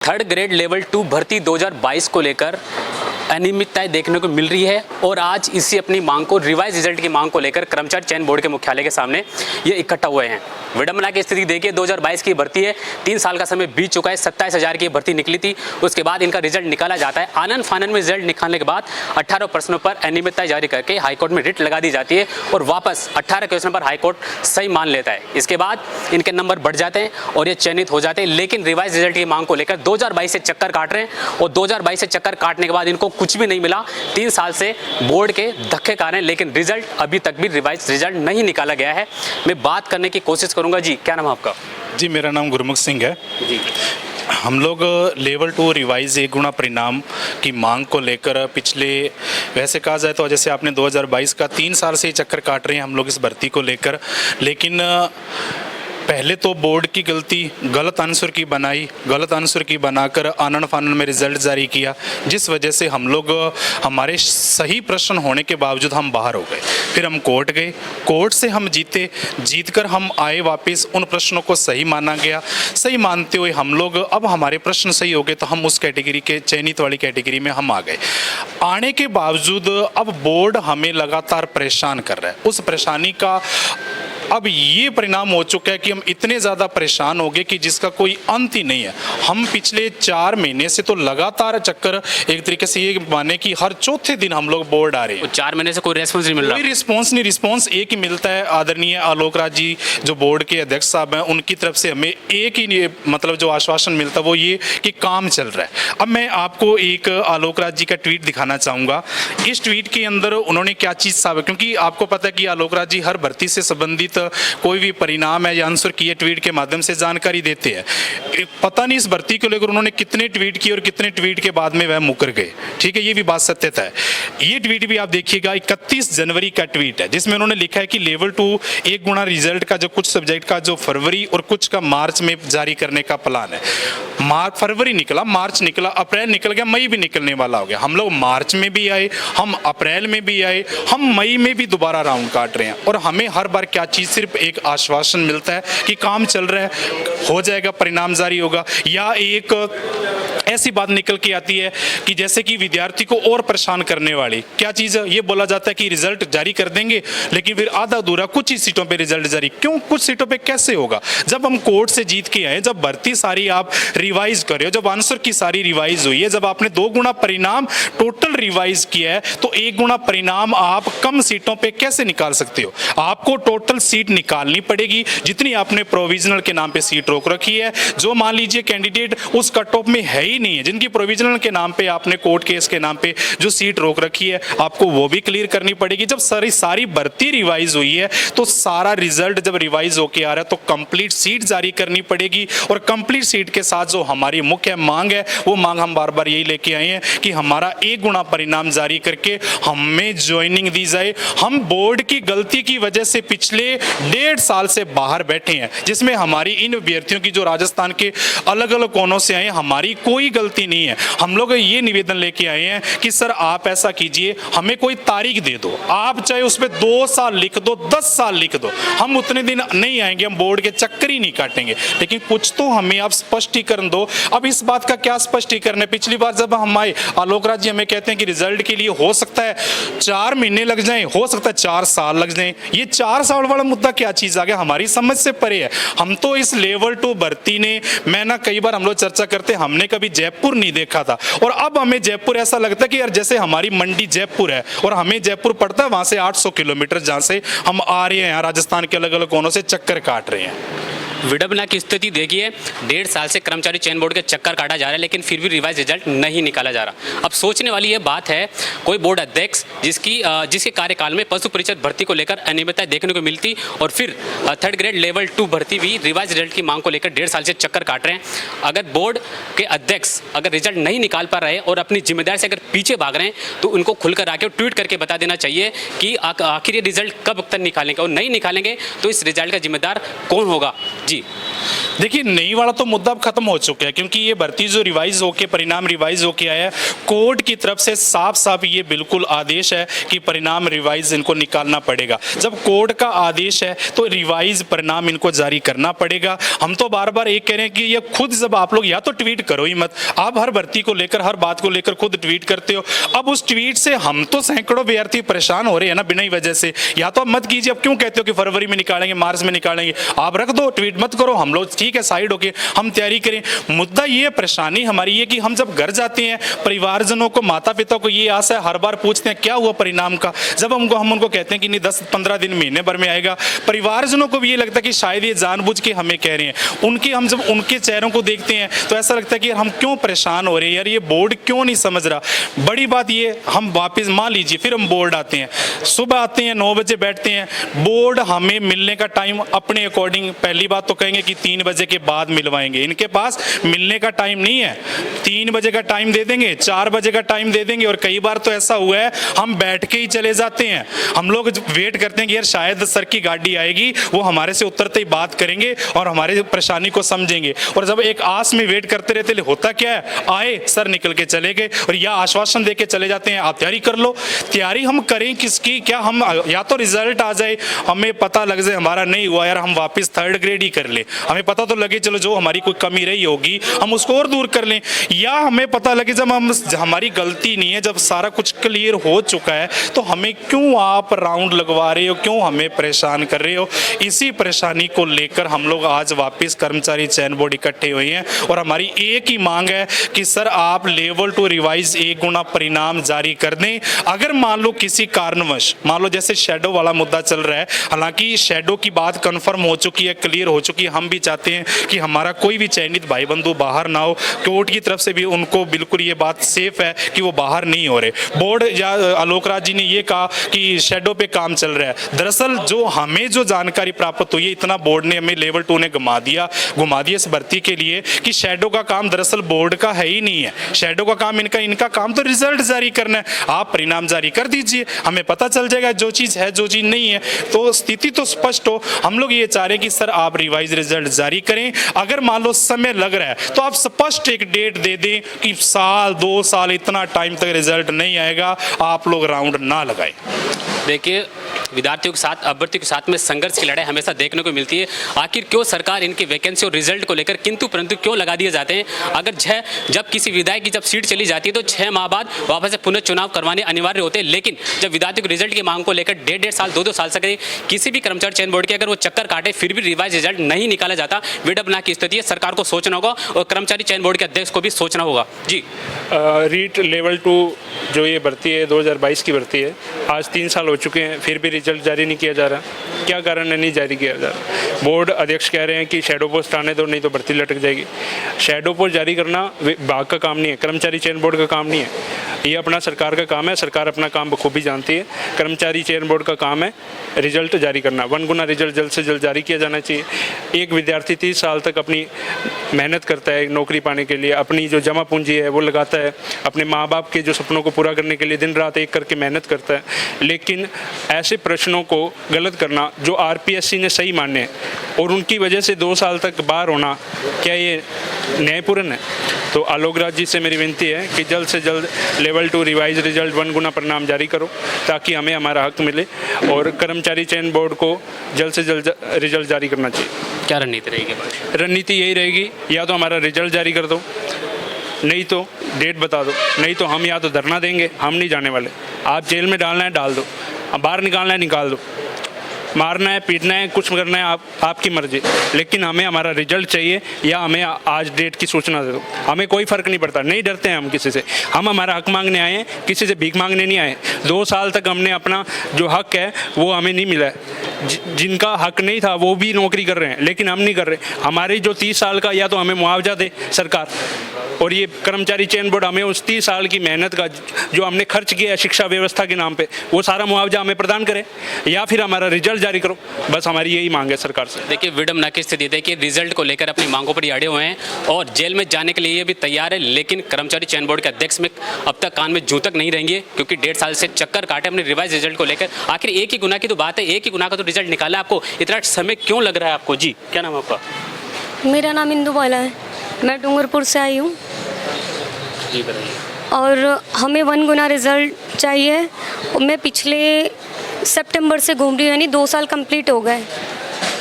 Third grade level 2 भर्ती 2022 को लेकर अनियमितताएं देखने को मिल रही है और आज इसी अपनी मांग को रिवाइज रिजल्ट की मांग को लेकर कर्मचारी चयन बोर्ड के मुख्यालय के सामने ये इकट्ठा हुए हैं। विडंबना की स्थिति देखिए, 2022 की भर्ती है, 3 साल का समय बीत चुका है, 27,000 की भर्ती निकली थी, उसके बाद इनका रिजल्ट निकाला जाता है। आनन फानन में रिजल्ट निकालने के बाद 18 प्रश्नों पर अनियमितता जारी करके हाईकोर्ट में रिट लगा दी जाती है और वापस 18 क्वेश्चन पर हाईकोर्ट सही मान लेता है। इसके बाद इनके नंबर बढ़ जाते हैं और ये चयनित हो जाते हैं, लेकिन रिवाइज रिजल्ट की मांग को लेकर 2022 से चक्कर काट रहे हैं और 2022 से चक्कर काटने के बाद इनको कुछ भी नहीं मिला। 3 साल से बोर्ड के धक्के खा रहे हैं, लेकिन रिजल्ट अभी तक भी रिवाइज रिजल्ट नहीं निकाला गया है। मैं बात करने की कोशिश करूंगा। जी, क्या नाम है आपका? जी, मेरा नाम गुरमुख सिंह है। जी, हम लोग लेवल 2 रिवाइज 1 गुना परिणाम की मांग को लेकर पिछले, वैसे कहा जाए तो जैसे आपने 2022 का 3 साल से ही चक्कर काट रहे हैं हम लोग इस भर्ती को लेकर। लेकिन पहले तो बोर्ड की गलती, गलत आंसर की बनाई, गलत आंसर की बनाकर आनन फानन में रिजल्ट जारी किया, जिस वजह से हम लोग, हमारे सही प्रश्न होने के बावजूद हम बाहर हो गए। फिर हम कोर्ट गए, कोर्ट से हम जीतकर हम आए वापस, उन प्रश्नों को सही माना गया। सही मानते हुए हम लोग, अब हमारे प्रश्न सही हो गए तो हम उस कैटेगरी के, चयनित वाली कैटेगरी में हम आ गए। आने के बावजूद अब बोर्ड हमें लगातार परेशान कर रहा है। उस परेशानी का अब ये परिणाम हो चुका है कि हम इतने ज़्यादा परेशान हो गए कि जिसका कोई अंत ही नहीं है। हम पिछले 4 महीने से तो लगातार चक्कर, एक तरीके से ये माने कि हर चौथे दिन हम लोग बोर्ड आ रहे हैं। 4 महीने से कोई रेस्पॉन्स नहीं मिल रहा? कोई रिस्पॉन्स नहीं, रिस्पॉन्स एक ही मिलता है। आदरणीय आलोक राज जी जो बोर्ड के अध्यक्ष साहब हैं, उनकी तरफ से हमें एक ही मतलब जो आश्वासन मिलता है वो ये कि काम चल रहा है। अब मैं आपको एक आलोक राज जी का ट्वीट दिखाना चाहूँगा। इस ट्वीट के अंदर उन्होंने क्या चीज़ साबित, क्योंकि आपको पता है कि आलोक राज जी हर भर्ती से संबंधित कोई भी परिणाम है या आंसर किए ट्वीट के माध्यम से जानकारी देते हैं। पता नहीं इस भर्ती को लेकर उन्होंने कितने ट्वीट किए और कितने ट्वीट के बाद में वह मुकर गए। ठीक है, ये भी बात सत्यता है। ये ट्वीट भी आप देखिएगा, 31 जनवरी का ट्वीट है, जिसमें उन्होंने लिखा है कि लेवल 2 1 गुना रिजल्ट का जो कुछ सब्जेक्ट का जो फरवरी और कुछ का मार्च में जारी करने का प्लान है। फरवरी निकला, मार्च निकला, अप्रैल निकल गया, मई भी निकलने वाला हो गया। हम लोग मार्च में भी आए, हम अप्रैल में भी आए, हम मई में भी दोबारा राउंड काट रहे हैं और हमें हर बार क्या चीज़, सिर्फ एक आश्वासन मिलता है कि काम चल रहा है, हो जाएगा, परिणाम जारी होगा, या एक ऐसी बात निकल के आती है कि जैसे कि विद्यार्थी को और परेशान करने वाली क्या चीज़ है। ये बोला जाता है कि रिजल्ट जारी कर देंगे, लेकिन फिर आधा अधूरा कुछ ही सीटों पे रिजल्ट जारी। क्यों? कुछ सीटों पे कैसे होगा? जब हम कोर्ट से जीत के आए, जब भर्ती सारी आप रिवाइज कर रहे हो, जब आंसर की सारी रिवाइज हुई है, जब आपने 2 गुना परिणाम टोटल रिवाइज किया है, तो 1 गुना परिणाम आप कम सीटों पे कैसे निकाल सकते हो? आपको टोटल सीट निकालनी पड़ेगी जितनी आपने प्रोविजनल के नाम पे सीट रोक रखी है। जो मान लीजिए कैंडिडेट उस कट ऑफ में है ही नहीं है, जिनकी प्रोविजनल के नाम पे आपने कोर्ट केस के नाम पे जो सीट रोक रखी है, आपको वो भी क्लियर करनी पड़ेगी। जब सारी भर्ती रिवाइज हुई है तो सारा रिजल्ट जब रिवाइज होके आ रहा है तो कंप्लीट सीट जारी करनी पड़ेगी। और कंप्लीट सीट के साथ जो हमारी मुख्य मांग है, वो मांग हम बार बार यही लेके आए हैं कि हमारा 1 गुना परिणाम जारी करके हमें ज्वाइनिंग दी जाए। हम बोर्ड की गलती की वजह से पिछले 1.5 साल से बाहर बैठे हैं, जिसमें हमारी इन अभ्यर्थियों की जो राजस्थान के अलग अलग कोनों से आए, हमारी कोई गलती नहीं है। हम लोग ये निवेदन लेके आए हैं कि सर आप ऐसा कीजिए, हमें कोई तारीख दे दो, आप चाहे उस पर 2 साल लिख दो, 10 साल लिख दो, हम उतने दिन नहीं आएंगे, हम बोर्ड के चक्कर ही नहीं काटेंगे, लेकिन कुछ तो हमें आप स्पष्टीकरण दो। अब इस बात का क्या स्पष्टीकरण है? पिछली बार जब हम आए, आलोक राज जी हमें कहते हैं कि रिजल्ट के लिए हो सकता है 4 महीने लग जाए, हो सकता है 4 साल लग जाए। ये 4 साल वाला मुद्दा क्या चीज आ गया? हमारी समझ से परे है। हम तो इस लेवल 2 भर्ती ने, मैं ना कई बार हम लोग चर्चा करते, हमने कभी जयपुर नहीं देखा था और अब हमें जयपुर ऐसा लगता है कि यार जैसे हमारी मंडी जयपुर है और हमें जयपुर पड़ता है वहां से 800 किलोमीटर, जहां से हम आ रहे हैं राजस्थान के अलग अलग कोनों से चक्कर काट रहे हैं। विडंबना की स्थिति देखिए, 1.5 साल से कर्मचारी चयन बोर्ड के चक्कर काटा जा रहा है, लेकिन फिर भी रिवाइज रिजल्ट नहीं निकाला जा रहा। अब सोचने वाली ये बात है, कोई बोर्ड अध्यक्ष जिसके कार्यकाल में पशु परिषद भर्ती को लेकर अनियमितता देखने को मिलती और फिर थर्ड ग्रेड लेवल 2 भर्ती भी रिवाइज रिजल्ट की मांग को लेकर 1.5 साल से चक्कर काट रहे हैं। अगर बोर्ड के अध्यक्ष अगर रिजल्ट नहीं निकाल पा रहे और अपनी जिम्मेदारी से अगर पीछे भाग रहे हैं तो उनको खुलकर आके ट्वीट करके बता देना चाहिए कि आखिर ये रिजल्ट कब तक निकालेंगे, और नहीं निकालेंगे तो इस रिजल्ट का जिम्मेदार कौन होगा। जी। देखिए, नई वाला तो मुद्दा अब खत्म हो चुका है, क्योंकि ये भर्ती जो रिवाइज होके परिणाम रिवाइज होके आया है, कोर्ट की तरफ से साफ साफ ये बिल्कुल आदेश है कि परिणाम रिवाइज इनको निकालना पड़ेगा। जब कोर्ट का आदेश है तो रिवाइज परिणाम इनको जारी करना पड़ेगा। हम तो बार बार एक कह रहे हैं कि ये खुद, जब आप लोग या तो ट्वीट करो ही मत, आप हर भर्ती को लेकर हर बात को लेकर खुद ट्वीट करते हो, अब उस ट्वीट से हम तो सैकड़ों विद्यार्थी परेशान हो रहे हैं ना बिना ही वजह से। या तो अब मत कीजिए, अब क्यों कहते हो कि फरवरी में निकालेंगे, मार्च में निकालेंगे, आप रख दो, ट्वीट मत करो, हम लोग ठीक है साइड होके हम तैयारी करें। मुद्दा ये, परेशानी हमारी ये कि हम जब घर जाते हैं, परिवारजनों को, माता पिता को ये आशा है, हर बार पूछते हैं क्या हुआ परिणाम का, जब हम उनको कहते हैं कि नहीं 10-15 दिन महीने भर में आएगा, परिवारजनों को भी ये लगता है कि शायद ये जानबूझ के हमें कह रहे हैं। हम जब उनके चेहरों को देखते हैं तो ऐसा लगता है कि हम क्यों परेशान हो रहे हैं यार, ये बोर्ड क्यों नहीं समझ रहा। बड़ी बात ये, हम वापस मान लीजिए फिर हम बोर्ड आते हैं, सुबह आते हैं 9 बजे बैठते हैं, बोर्ड हमें मिलने का टाइम अपने अकॉर्डिंग, पहली बात तो कहेंगे कि 3 बजे के बाद मिलवाएंगे, इनके पास मिलने का टाइम नहीं है। 3 बजे का टाइम दे देंगे, 4 बजे का टाइम दे देंगे, और कई बार तो ऐसा हुआ है हम बैठ के ही चले जाते हैं। हम लोग वेट करते हैं कि यार शायद सर की गाड़ी आएगी, वो हमारे से उतरते ही बात करेंगे और हमारे परेशानी को समझेंगे, और जब एक आस में वेट करते रहते, होता क्या है, आए सर निकल के चले गए, और या आश्वासन दे के चले जाते हैं आप तैयारी कर लो। तैयारी हम करें किसकी, क्या हम या तो रिजल्ट आ जाए, हमें पता लग जाए हमारा नहीं हुआ यार, हम वापस 3rd ग्रेड ही कर ले, हमें पता तो लगे चलो जो हमारी कोई कमी रही होगी हम उसको और दूर कर लें, या हमें पता लगे जब हमारी गलती नहीं है, जब सारा कुछ क्लियर हो चुका है, तो हमें क्यों आप राउंड लगवा रहे हो, क्यों हमें परेशान कर रहे हो। इसी परेशानी को लेकर हम लोग आज वापस कर्मचारी चयन बोर्ड इकट्ठे हुए हैं, और हमारी एक ही मांग है कि सर आप लेवल 2 रिवाइज 1 गुना परिणाम जारी कर दें। अगर मान लो किसी कारणवश, मान लो जैसे शैडो वाला मुद्दा चल रहा है, हालांकि शैडो की बात कंफर्म हो चुकी है, क्लियर हो चुकी है, हम भी चाहते हैं कि हमारा कोई भी चयनित भाई बंधु बाहर ना हो, कोर्ट की तरफ से भी उनको बिल्कुल ये बात सेफ है कि वो बाहर नहीं हो रहे। बोर्ड या आलोक राज जी ने ये कहा कि शैडो पे काम चल रहा है, दरअसल जो हमें जो जानकारी प्राप्त हुई है, इतना बोर्ड ने हमें लेवल 2 ने घुमा दिया इस भर्ती के लिए कि शैडो का काम दरअसल बोर्ड का है ही नहीं है। शैडो का काम इनका काम तो रिजल्ट जारी करना है, आप परिणाम जारी कर दीजिए, हमें पता चल जाएगा जो चीज़ है जो चीज़ नहीं है, तो स्थिति तो स्पष्ट हो। हम लोग ये चाह रहे हैं कि सर आप रिवाइज रिजल्ट जारी करें, अगर मान लो समय लग रहा है तो आप स्पष्ट एक डेट दे दें कि साल 2 साल इतना टाइम तक रिजल्ट नहीं आएगा, आप लोग राउंड ना लगाएं। देखिए, विद्यार्थियों के साथ, अभ्यर्थियों के साथ में संघर्ष की लड़ाई हमेशा देखने को मिलती है। आखिर क्यों सरकार इनकी वैकेंसी और रिजल्ट को लेकर किंतु परंतु क्यों लगा दिए जाते हैं। अगर जब किसी विधायक की जब सीट चली जाती है तो 6 माह बाद वापस से पुनः चुनाव करवाने अनिवार्य होते हैं, लेकिन जब विद्यार्थियों को रिजल्ट की मांग को लेकर 1.5 साल 2-2 साल से किसी भी कर्मचारी चयन बोर्ड के अगर वो चक्कर काटे फिर भी रिवाइज रिजल्ट नहीं निकाला जाता, विडंबना की स्थिति है। सरकार को सोचना होगा और कर्मचारी चयन बोर्ड के अध्यक्ष को भी सोचना होगा। जी, रीट लेवल 2 जो ये भर्ती है 2022 की भर्ती है, आज 3 साल हो चुके हैं, फिर भी रिजल्ट जारी नहीं किया जा रहा। क्या कारण है नहीं जारी किया जा रहा? बोर्ड अध्यक्ष कह रहे हैं कि शैडो पोस्ट आने दो, नहीं तो भर्ती लटक जाएगी। शैडो पोस्ट जारी करना विभाग का काम नहीं है, कर्मचारी चयन बोर्ड का काम नहीं है, ये अपना सरकार का काम है। सरकार अपना काम बखूबी जानती है। कर्मचारी चयन बोर्ड का काम है रिजल्ट जारी करना। 1 गुना रिजल्ट जल्द से जल्द जारी किया जाना चाहिए। एक विद्यार्थी 30 साल तक अपनी मेहनत करता है नौकरी पाने के लिए, अपनी जो जमा पूंजी है वो लगाता है, अपने माँ बाप के जो सपनों को पूरा करने के लिए दिन रात एक करके मेहनत करता है, लेकिन ऐसे प्रश्नों को गलत करना जो आरपीएससी ने सही माने और उनकी वजह से 2 साल तक बाहर होना, क्या ये न्यायपूर्ण है? तो आलोक राज जी से मेरी विनती है कि जल्द से जल्द लेवल 2 रिवाइज रिजल्ट 1 गुना परिणाम जारी करो ताकि हमें हमारा हक मिले, और कर्मचारी चयन बोर्ड को जल्द से जल्द रिजल्ट जारी करना चाहिए। क्या रणनीति रहेगी? रणनीति यही रहेगी, या तो हमारा रिजल्ट जारी कर दो, नहीं तो डेट बता दो, नहीं तो हम या तो धरना देंगे, हम नहीं जाने वाले। आप जेल में डालना है डाल दो, अब बाहर निकालना है निकाल दो, मारना है पीटना है कुछ करना है आपकी मर्जी, लेकिन हमें हमारा रिजल्ट चाहिए, या हमें आज डेट की सूचना दे दो। हमें कोई फ़र्क नहीं पड़ता, नहीं डरते हैं हम किसी से। हम हमारा हक मांगने आए हैं, किसी से भीख मांगने नहीं आए। 2 साल तक हमने अपना जो हक है वो हमें नहीं मिला है। जिनका हक नहीं था वो भी नौकरी कर रहे हैं, लेकिन हम नहीं कर रहे। हमारी जो 30 साल का या तो हमें मुआवजा दे सरकार, और ये कर्मचारी चयन बोर्ड हमें उस 30 साल की मेहनत का जो हमने खर्च किया है शिक्षा व्यवस्था के नाम पे, वो सारा मुआवजा हमें प्रदान करे, या फिर हमारा रिजल्ट जारी करो। बस हमारी यही मांग है सरकार से। देखिए, विडंबना की स्थिति देखिए, रिजल्ट को लेकर अपनी मांगों पर अड़े हुए हैं और जेल में जाने के लिए ये भी तैयार है, लेकिन कर्मचारी चयन बोर्ड के अध्यक्ष में अब तक कान में जू तक नहीं रहेंगे, क्योंकि 1.5 साल से चक्कर काटे अपने रिवाइज रिजल्ट को लेकर। आखिर एक ही गुना की तो बात है, एक ही गुना का तो रिजल्ट निकाला है, आपको इतना समय क्यों लग रहा है आपको? जी, क्या नाम है आपका? मेरा नाम इंदु बाला है, मैं डूंगरपुर से आई हूँ जी बताइए। और हमें 1 गुना रिज़ल्ट चाहिए। और मैं पिछले सितंबर से घूम रही हूँ, यानी 2 साल कंप्लीट हो गए।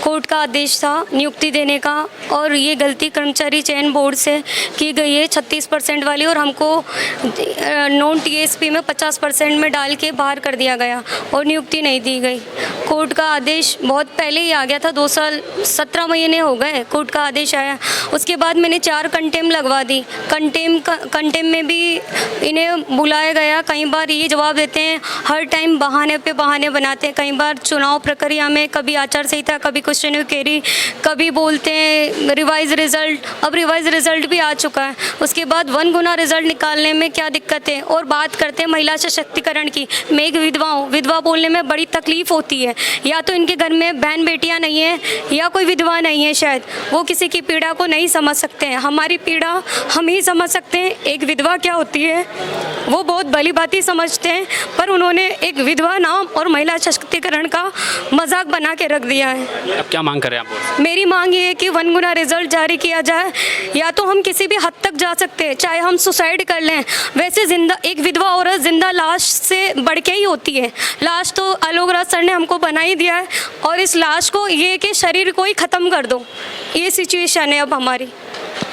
कोर्ट का आदेश था नियुक्ति देने का और ये गलती कर्मचारी चयन बोर्ड से की गई है 36% वाली, और हमको नॉन टीएसपी में 50% में डाल के बाहर कर दिया गया और नियुक्ति नहीं दी गई। कोर्ट का आदेश बहुत पहले ही आ गया था, 2 साल 17 महीने हो गए कोर्ट का आदेश आया। उसके बाद मैंने 4 कंटेम लगवा दी। कंटेम में भी इन्हें बुलाया गया, कई बार ये जवाब देते हैं, हर टाइम बहाने पे बहाने बनाते हैं। कई बार चुनाव प्रक्रिया में कभी आचार संहिता, कभी क्वेश्चन क्वेरी, कभी बोलते हैं रिवाइज रिजल्ट। अब रिवाइज रिजल्ट भी आ चुका है, उसके बाद 1 गुना रिजल्ट निकालने में क्या दिक्कत है? और बात करते हैं महिला सशक्तिकरण की। मैं एक विधवा हूँ, विधवा बोलने में बड़ी तकलीफ होती है। या तो इनके घर में बहन बेटियाँ नहीं हैं या कोई विधवा नहीं है, शायद वो किसी की पीड़ा को नहीं समझ सकते हैं। हमारी पीड़ा हम ही समझ सकते हैं। एक विधवा क्या होती है वो बहुत भली भांति समझते हैं, पर उन्होंने एक विधवा नाम और महिला सशक्तिकरण का मजाक बना के रख दिया है। अब क्या मांग कर रहे हैं आप? मेरी मांग ये है कि 1 गुना रिजल्ट जारी किया जाए। या तो हम किसी भी हद तक जा सकते हैं, चाहे हम सुसाइड कर लें। वैसे जिंदा एक विधवा औरत जिंदा लाश से बढ़ के ही होती है। लाश तो आलोक राज सर ने हमको बना ही दिया है, और इस लाश को ये कि शरीर को ही ख़त्म कर दो, ये सिचुएशन है अब हमारी।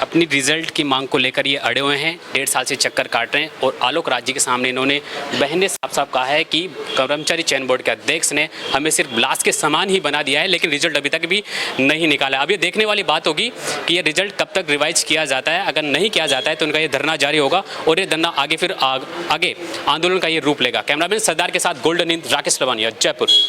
अपनी रिजल्ट की मांग को लेकर ये अड़े हुए हैं, 1.5 साल से चक्कर काट रहे हैं। और आलोक राज जी के सामने इन्होंने बहने साफ साफ कहा है कि कर्मचारी चयन बोर्ड के अध्यक्ष ने हमें सिर्फ लाश के समान ही बना दिया है, लेकिन रिजल्ट अभी तक भी नहीं निकाला। अब ये देखने वाली बात होगी कि ये रिजल्ट कब तक रिवाइज किया जाता है। अगर नहीं किया जाता है तो उनका ये धरना जारी होगा, और ये धरना आगे फिर आगे आंदोलन का ये रूप लेगा। कैमरामैन सरदार के साथ गोल्डन इंद, राकेश लवानिया, जयपुर।